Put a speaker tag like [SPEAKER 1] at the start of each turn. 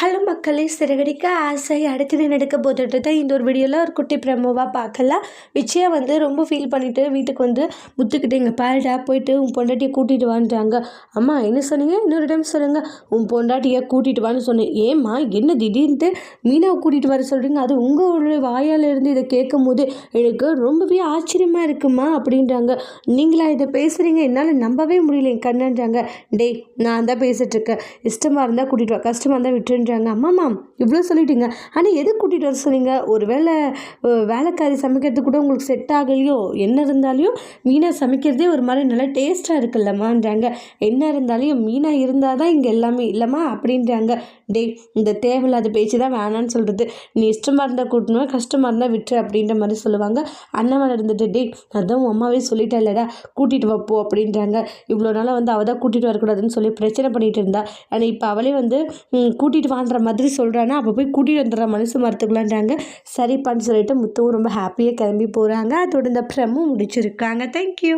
[SPEAKER 1] Hello மக்களே, சிறகடிக்க ஆசை அடுத்தது நடக்க போட்டுட்டு இந்த ஒரு வீடியோவில் ஒரு குட்டி ப்ரமோவாக பார்க்கலாம். விஜயா ரொம்ப ஃபீல் பண்ணிவிட்டு வீட்டுக்கு முத்துக்கிட்டு இங்கே பாருடா போயிட்டு உன் பொண்டாட்டியை கூட்டிகிட்டு வான்ட்டாங்க. அம்மா என்ன சொன்னீங்க, இன்னொரு டைம் சொல்லுங்கள். உன் பொண்டாட்டியை கூட்டிகிட்டு வான்னு சொன்னேன். ஏம்மா என்ன திடீர்னுட்டு மீனாவை கூட்டிகிட்டு வர சொல்கிறீங்க? அது உங்கள் வாயால் இருந்து இதை கேட்கும் போது எனக்கு ரொம்பவே ஆச்சரியமாக இருக்குமா அப்படின்றாங்க. நீங்களா இதை பேசுகிறீங்க, என்னால் நம்பவே முடியல என் கண்ணன்றாங்க. டேய் நான் தான் பேசிகிட்ருக்கேன், இஷ்டமாக இருந்தால் கூட்டிகிட்டு வா, கஷ்டமாக இருந்தால் விட்டுருன்றாங்க. அம்மாம்மா இவ்வளோ சொல்லிட்டீங்க, ஆனால் எதுக்கு கூட்டிகிட்டு வர சொன்னீங்க? ஒரு வேலைக்காரி சமைக்கிறது கூட உங்களுக்கு செட் ஆகலையோ? என்ன இருந்தாலையும் மீனா சமைக்கிறதே ஒரு மாதிரி நல்லா டேஸ்ட்டாக இருக்குல்லம்மான்றாங்க. என்ன இருந்தாலையும் மீனா இருந்தால் தான் இங்கே எல்லாமே இல்லைம்மா அப்படின்றாங்க. டேய் இந்த தேவையில்லாத பேச்சு தான் வேணான்னு சொல்கிறது. நீ இஷ்டமாக இருந்தால் கூட்டணும், கஷ்டமாக இருந்தால் விட்டு அப்படின்ற மாதிரி சொல்லுவாங்க. அண்ணன் இருந்துட்டு டேய் அதான் உன் அம்மாவே சொல்லிட்டா இல்லைடா கூட்டிகிட்டு வைப்போம் அப்படின்றாங்க. இவ்வளோ நாளாக அவள் தான் கூட்டிகிட்டு வரக்கூடாதுன்னு சொல்லி பிரச்சனை பண்ணிகிட்டு இருந்தா. ஆனால் இப்போ அவளே கூட்டிகிட்டு வான்ற மாதிரி சொல்கிறான்னா அப்போ போய் கூட்டிகிட்டு வந்துடுற மனசு மறுத்துக்கலான்றாங்க. சரிப்பான்னு சொல்லிட்டு முத்துவும் ரொம்ப ஹாப்பியாக கிளம்பி போகிறாங்க. அதோட இந்த ப்ரமும் முடிச்சிருக்காங்க. தேங்க்யூ.